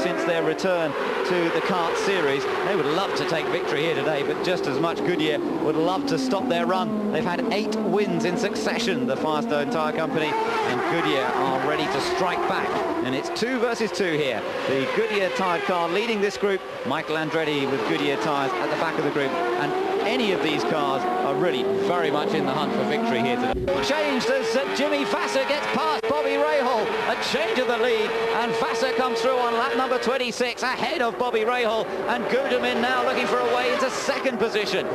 since their return to the kart series. They would love to take victory here today, but just as much Goodyear would love to stop their run. They've had 8 wins in succession, the Firestone Tyre Company, and Goodyear are ready to strike back. And it's 2 versus 2 here. The Goodyear tyred car leading this group, Michael Andretti with Goodyear tyres at the back of the group, and any of these cars are really very much in the hunt for victory here today. Changed as Jimmy Vasser gets past Bobby Rahal. A change of the lead, and Vasser comes through on lap number 26 ahead of Bobby Rahal, and Guterman now looking for a way into second position.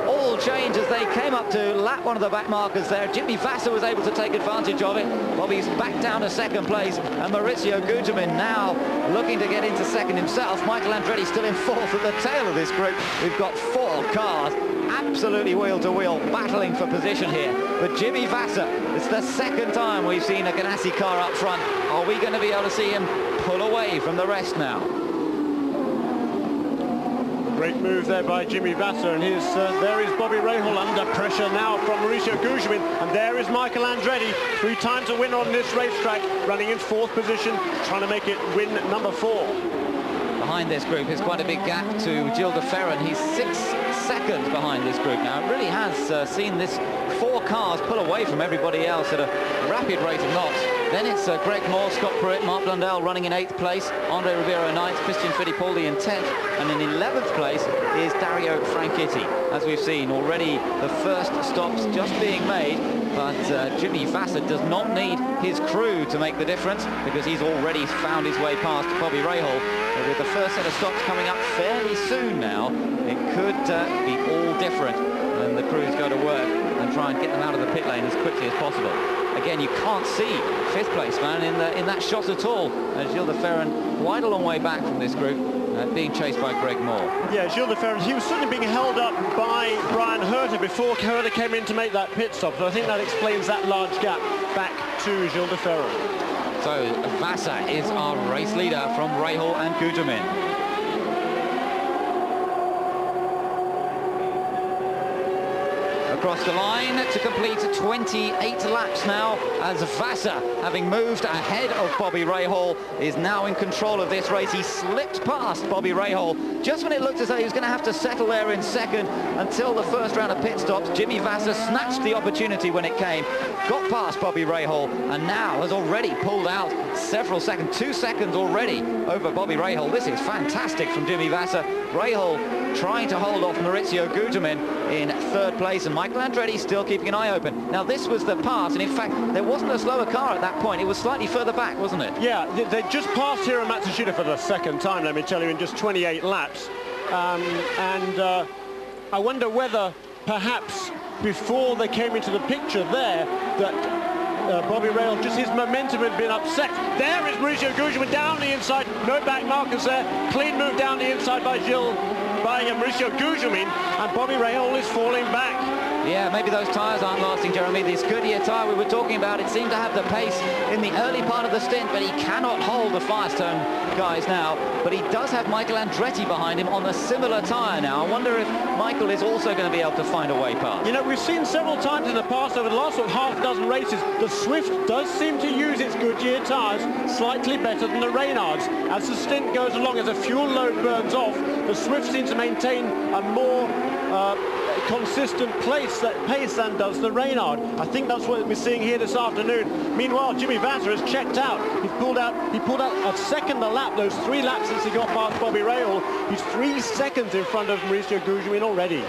All changed as they came up to lap one of the back markers there. Jimmy Vasser was able to take advantage of it. Bobby's back down to second place, and Maurizio Guterman now looking to get into second himself. Michael Andretti still in fourth at the tail of this group. We've got 4 cars absolutely wheel to wheel battling for position here. But Jimmy Vasser, it's the second time we've seen a Ganassi car up front. Are we going to be able to see him pull away from the rest now? Great move there by Jimmy Vasser, and there is Bobby Rahal under pressure now from Maurizio Guterman, and there is Michael Andretti, 3 times a winner on this racetrack, running in 4th position, trying to make it win number 4. Behind this group is quite a big gap to Gilles de Ferran. He's 6 seconds behind this group now. It really has seen this 4 cars pull away from everybody else at a rapid rate of knots. Then it's Greg Moore, Scott Pruitt, Mark Blundell running in 8th place, Andre Ribeiro 9th, Christian Fittipaldi in 10th, and in 11th place is Dario Franchitti. As we've seen already, the first stops just being made, but Jimmy Vasser does not need his crew to make the difference, because he's already found his way past Bobby Rahal. But with the first set of stops coming up fairly soon now, it could be all different when the crews go to work and try and get them out of the pit lane as quickly as possible. Again, you can't see 5th place man in that shot at all. Gilles de Ferran quite a long way back from this group, being chased by Greg Moore. Yeah, Gilles de Ferran, he was certainly being held up by Brian Herter before Herter came in to make that pit stop. So I think that explains that large gap back to Gilles de Ferran. So Vasser is our race leader from Rahal and Guterman. Across the line to complete 28 laps now, as Vasser, having moved ahead of Bobby Rahal, is now in control of this race. He slipped past Bobby Rahal just when it looked as though he was going to have to settle there in second until the first round of pit stops. Jimmy Vasser snatched the opportunity when it came, got past Bobby Rahal, and now has already pulled out several seconds, 2 seconds already over Bobby Rahal. This is fantastic from Jimmy Vasser. Rahal trying to hold off Maurizio Guterman in 3rd place, and Michael Andretti still keeping an eye open. Now this was the pass, and in fact there wasn't a slower car at that point. It was slightly further back, wasn't it? Yeah, they just passed Hiro Matsushita for the 2nd time, let me tell you, in just 28 laps. I wonder whether perhaps before they came into the picture there that Bobby Rahal, just his momentum had been upset. There is Maurizio Guterman down the inside, no back markers there, clean move down the inside by Maurizio Guterman, and Bobby Rahal is falling back. Yeah, maybe those tyres aren't lasting, Jeremy. This Goodyear tyre we were talking about, it seemed to have the pace in the early part of the stint, but he cannot hold the Firestone guys now. But he does have Michael Andretti behind him on a similar tyre now. I wonder if Michael is also going to be able to find a way past. You know, we've seen several times in the past, over the last sort of half dozen races, the Swift does seem to use its Goodyear tyres slightly better than the Reynards. As the stint goes along, as the fuel load burns off, the Swift seems to maintain a more consistent pace than does the Reynard. I think that's what we're seeing here this afternoon. Meanwhile, Jimmy Vasser has checked out. He pulled out a second a lap, those 3 laps since he got past Bobby Rahal. He's 3 seconds in front of Maurizio Guterman already.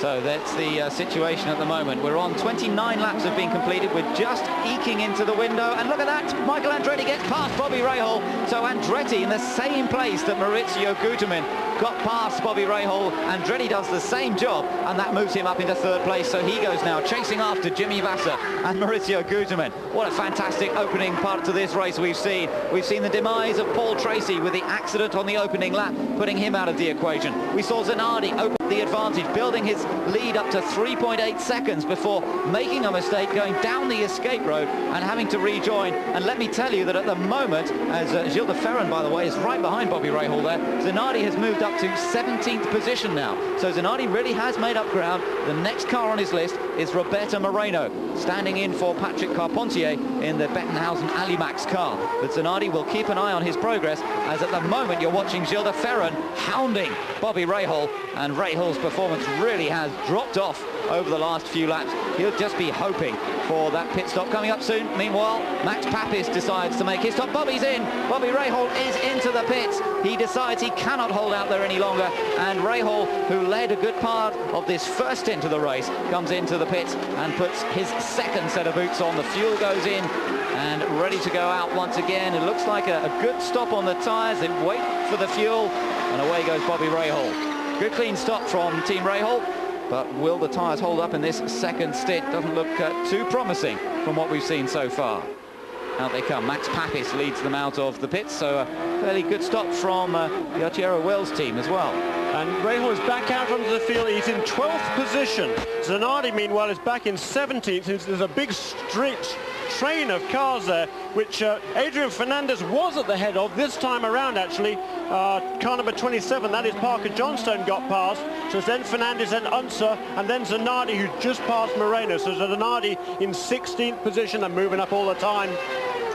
So that's the situation at the moment. We're on 29 laps have been completed. We're just eking into the window. And look at that, Michael Andretti gets past Bobby Rahal. So Andretti in the same place that Maurizio Guterman got past Bobby Rahal. Andretti does the same job, and that moves him up into 3rd place. So he goes now chasing after Jimmy Vasser and Maurizio Guterman. What a fantastic opening part to this race we've seen. We've seen the demise of Paul Tracy with the accident on the opening lap, putting him out of the equation. We saw Zanardi open the advantage, building his lead up to 3.8 seconds before making a mistake, going down the escape road and having to rejoin. And let me tell you that at the moment, as Gilles de Ferran, by the way, is right behind Bobby Rahal there, Zanardi has moved up to 17th position now. So Zanardi really has made up ground. The next car on his list is Roberto Moreno, standing in for Patrick Carpentier in the Bettenhausen Alimax car. But Zanardi will keep an eye on his progress, as at the moment you're watching Gilles de Ferran hounding Bobby Rahal, and Rahal's performance really has dropped off over the last few laps. He'll just be hoping for that pit stop coming up soon. Meanwhile, Max Papis decides to make his stop. Bobby's in. Bobby Rahal is into the pits. He decides he cannot hold out there any longer, and Rahal, who led a good part of this first stint of the race, comes into the pits and puts his second set of boots on. The fuel goes in and ready to go out once again. It looks like a good stop on the tyres. They wait for the fuel, and away goes Bobby Rahal. Good clean stop from Team Rahal. But will the tyres hold up in this second stint? Doesn't look too promising from what we've seen so far. Out they come. Max Papis leads them out of the pits, so a fairly good stop from the Arturo Wells team as well. And Rahal is back out onto the field. He's in 12th position. Zanardi, meanwhile, is back in 17th. There's a big train of cars there, which Adrian Fernandez was at the head of this time around, actually. Car number 27, that is Parker Johnstone, got past. So it's then Fernandez, then Unser, and then Zanardi, who just passed Moreno. So Zanardi in 16th position and moving up all the time.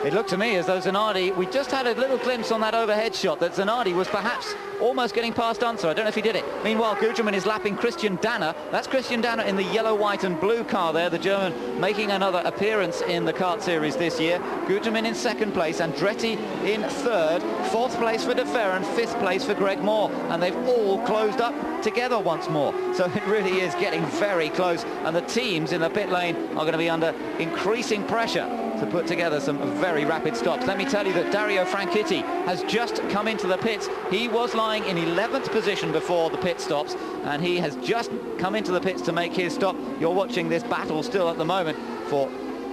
It looked to me as though Zanardi, we just had a little glimpse on that overhead shot that Zanardi was perhaps almost getting past Unser. I don't know if he did it. Meanwhile, Gugelmin is lapping Christian Danner. That's Christian Danner in the yellow, white and blue car there, the German making another appearance in the kart series this year. Gugelmin in second place, Andretti in third, fourth place for de Ferran, fifth place for Greg Moore, and they've all closed up together once more. So it really is getting very close, and the teams in the pit lane are going to be under increasing pressure to put together some very rapid stops. Let me tell you that Dario Franchitti has just come into the pits. He was lying in 11th position before the pit stops, and he has just come into the pits to make his stop. You're watching this battle still at the moment for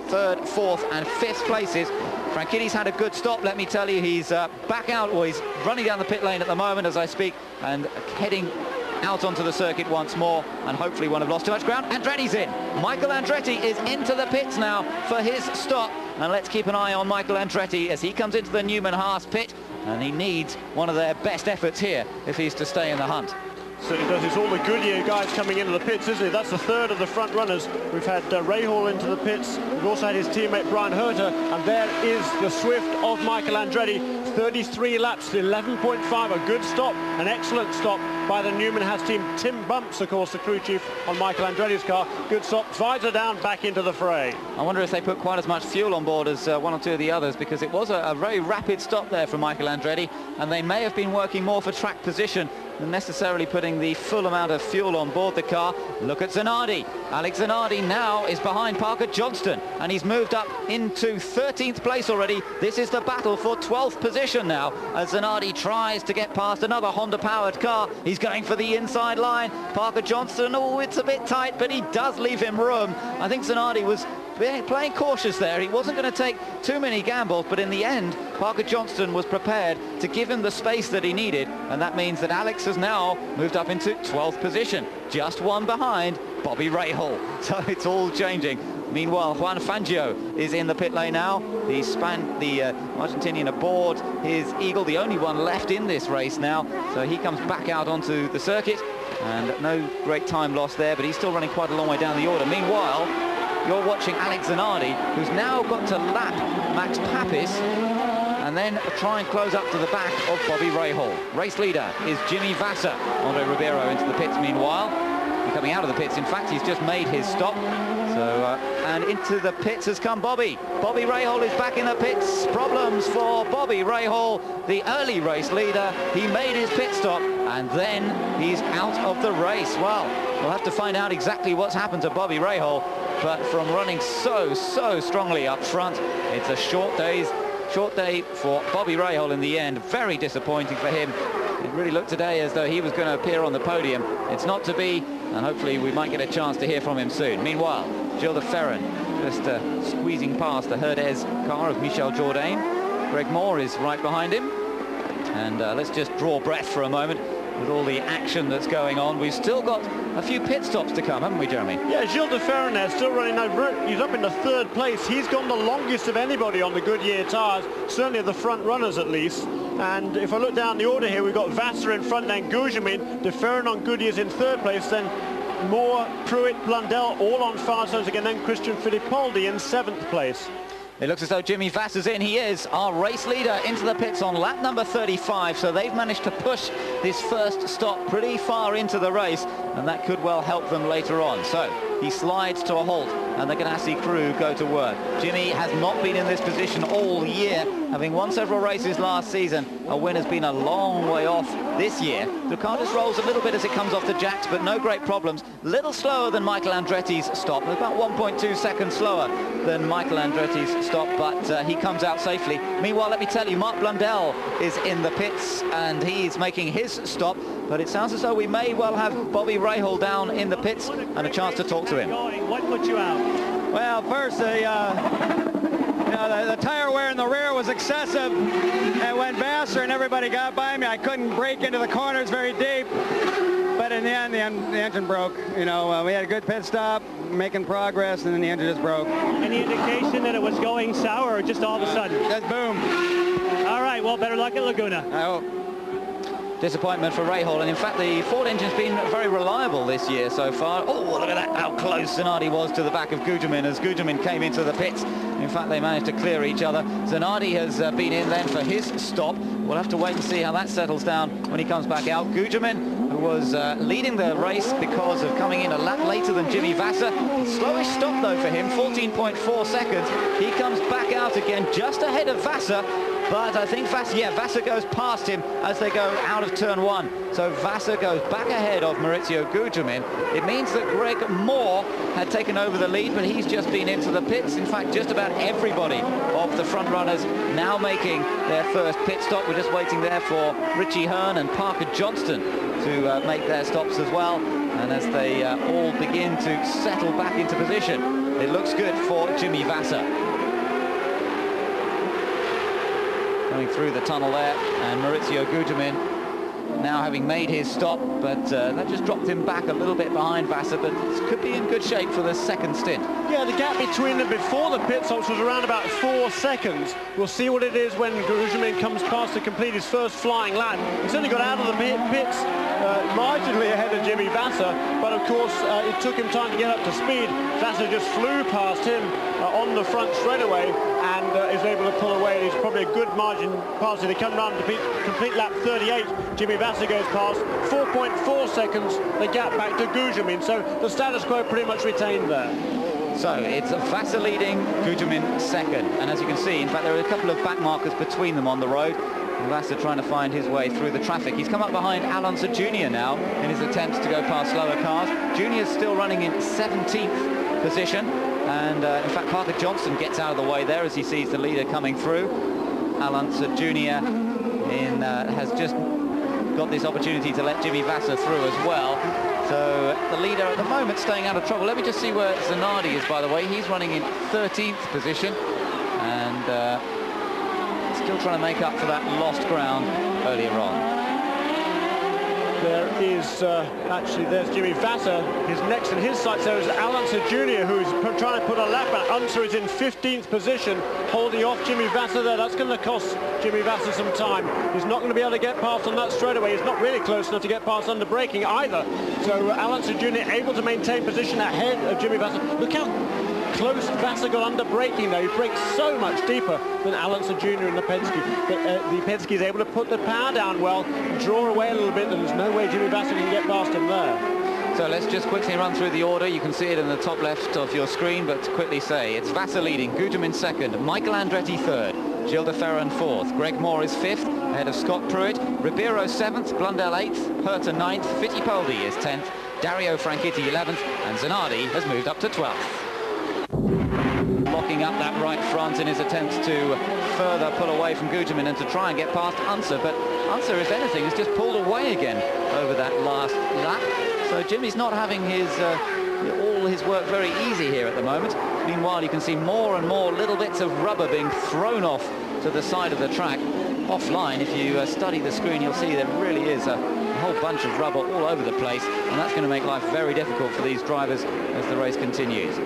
third, fourth and fifth places. Franchitti's had a good stop, let me tell you. He's back out, or he's running down the pit lane at the moment as I speak, and heading out onto the circuit once more, and hopefully won't have lost too much ground. Andretti's in. Michael Andretti is into the pits now for his stop, and let's keep an eye on Michael Andretti as he comes into the Newman-Haas pit, and he needs one of their best efforts here if he's to stay in the hunt. So it does. It's all the Goodyear guys coming into the pits, isn't it? That's the third of the front runners. We've had Rahal into the pits. We've also had his teammate Brian Herter, and there is the Swift of Michael Andretti. 33 laps, 11.5, a good stop, an excellent stop by the Newman-Haas team. Tim Bumps, of course, the crew chief on Michael Andretti's car. Good stop, visor down, back into the fray. I wonder if they put quite as much fuel on board as one or two of the others, because it was a very rapid stop there from Michael Andretti, and they may have been working more for track position than necessarily putting the full amount of fuel on board the car. Look at Zanardi. Alex Zanardi now is behind Parker Johnston, and he's moved up into 13th place already. This is the battle for 12th position now, as Zanardi tries to get past another Honda-powered car. He's going for the inside line. Parker Johnston, oh, it's a bit tight, but he does leave him room. I think Zanardi was playing cautious there. He wasn't going to take too many gambles, but in the end, Parker Johnston was prepared to give him the space that he needed, and that means that Alex has now moved up into 12th position, just one behind Bobby Rahal. So it's all changing. Meanwhile, Juan Fangio is in the pit lane now. The Argentinian aboard his Eagle, the only one left in this race now. So he comes back out onto the circuit, and no great time lost there, but he's still running quite a long way down the order. Meanwhile, you're watching Alex Zanardi, who's now got to lap Max Papis and then try and close up to the back of Bobby Rahal. Race leader is Jimmy Vasser. Andre Ribeiro into the pits meanwhile. And coming out of the pits, in fact, he's just made his stop. So, and into the pits has come Bobby. Bobby Rahal is back in the pits. Problems for Bobby Rahal, the early race leader. He made his pit stop, and then he's out of the race. Well, we'll have to find out exactly what's happened to Bobby Rahal. But from running so strongly up front, it's a short day for Bobby Rahal in the end. Very disappointing for him. It really looked today as though he was going to appear on the podium. It's not to be, and hopefully we might get a chance to hear from him soon. Meanwhile, Gilles de Ferran just squeezing past the Herdez car of Michel Jourdain. Greg Moore is right behind him. And let's just draw breath for a moment with all the action that's going on. We've still got a few pit stops to come, haven't we, Jeremy? Yeah, Gilles de Ferran there still running now. He's up in the 3rd place. He's gone the longest of anybody on the Goodyear tyres, certainly of the front runners at least. And if I look down the order here, we've got Vassar in front, then Gugelmin. De Ferran on Goodyear's in 3rd place, then Moore, Pruitt, Blundell all on Firestones again, then Christian Fittipaldi in 7th place. It looks as though Jimmy Vassar's in. He is our race leader into the pits on lap number 35, so they've managed to push this first stop pretty far into the race, and that could well help them later on. So he slides to a halt, and the Ganassi crew go to work. Jimmy has not been in this position all year, having won several races last season. A win has been a long way off this year. The car just rolls a little bit as it comes off the jacks, but no great problems. Little slower than Michael Andretti's stop, about 1.2 seconds slower than Michael Andretti's stop, but he comes out safely. Meanwhile, let me tell you, Mark Blundell is in the pits, and he's making his stop, but it sounds as though we may well have Bobby Rahal down in the pits and a chance to talk to him. What put you out? Well, first, the tire wear in the rear was excessive, and when Vassar and everybody got by me, I couldn't brake into the corners very deep. But in the end, the engine broke. You know, we had a good pit stop, making progress, and then the engine just broke. Any indication that it was going sour, or just all of a sudden? Just boom. All right, well, better luck at Laguna. I hope. Disappointment for Rahal, and in fact the Ford engine's been very reliable this year so far. Oh, look at that, how close Zanardi was to the back of Gugelmin as Gugelmin came into the pits. In fact, they managed to clear each other. Zanardi has been in then for his stop. We'll have to wait and see how that settles down when he comes back out. Gugelmin, who was leading the race because of coming in a lap later than Jimmy Vassar. Slowish stop though for him, 14.4 seconds. He comes back out again just ahead of Vassar. But I think Vassar goes past him as they go out of turn 1. So Vassar goes back ahead of Maurizio Gugelmin. It means that Greg Moore had taken over the lead, but he's just been into the pits. In fact, just about everybody of the front runners now making their first pit stop. We're just waiting there for Richie Hearn and Parker Johnston to make their stops as well. And as they all begin to settle back into position, it looks good for Jimmy Vassar. Going through the tunnel there, and Maurizio Gugelmin now having made his stop, but that just dropped him back a little bit behind Vassar, but could be in good shape for the second stint. Yeah, the gap between them before the pit stops was around about 4 seconds. We'll see what it is when Gugelmin comes past to complete his first flying lap. He's only got out of the pits marginally ahead of Jimmy Vassar, but of course it took him time to get up to speed. Vassar just flew past him on the front straightaway and is able to pull away. It's probably a good margin past it. They come round to complete lap 38. Jimmy Vassar goes past 4.4 seconds, the gap back to Gugelmin. So the status quo pretty much retained there. So it's Vassar leading, Gugelmin second. And as you can see, in fact, there are a couple of back markers between them on the road. Vassar trying to find his way through the traffic. He's come up behind Alonso Jr. now in his attempts to go past slower cars. Jr.'s still running in 17th position. And in fact, Parker Johnston gets out of the way there as he sees the leader coming through. Alonso Jr. has just got this opportunity to let Jimmy Vassar through as well. So the leader at the moment staying out of trouble. Let me just see where Zanardi is, by the way. He's running in 13th position and still trying to make up for that lost ground earlier on. There is, actually, there's Jimmy Vassar. His next in his sights there is Alonso Jr., who's trying to put a lap out. Unser is in 15th position, holding off Jimmy Vassar there. That's going to cost Jimmy Vassar some time. He's not going to be able to get past on that straightaway. He's not really close enough to get past under braking either. So Alonso Jr. able to maintain position ahead of Jimmy Vassar. Look how close Vassar got under braking though. He brakes so much deeper than Alonso Jr. in the Penske. But the Penske is able to put the power down well, draw away a little bit, and there's no way Jimmy Vassar can get past him there. So let's just quickly run through the order. You can see it in the top left of your screen, but to quickly say, it's Vassar leading, Gugelmin second, Michael Andretti third, Gilles de Ferran fourth, Greg Moore is fifth, ahead of Scott Pruitt, Ribeiro seventh, Blundell eighth, Herta ninth, Fittipaldi is 10th, Dario Franchitti 11th, and Zanardi has moved up to 12th. Locking up that right front in his attempts to further pull away from Gugelmin and to try and get past Unser, but Unser, if anything, has just pulled away again over that last lap. So Jimmy's not having his all his work very easy here at the moment. Meanwhile, you can see more and more little bits of rubber being thrown off to the side of the track. Offline, if you study the screen, you'll see there really is a whole bunch of rubber all over the place, and that's going to make life very difficult for these drivers as the race continues.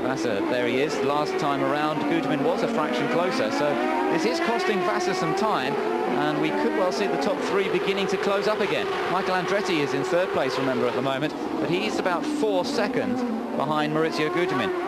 Vassar, there he is. Last time around, Guterman was a fraction closer, so this is costing Vassar some time, and we could well see the top three beginning to close up again. Michael Andretti is in third place, remember, at the moment, but he's about 4 seconds behind Maurizio Guterman.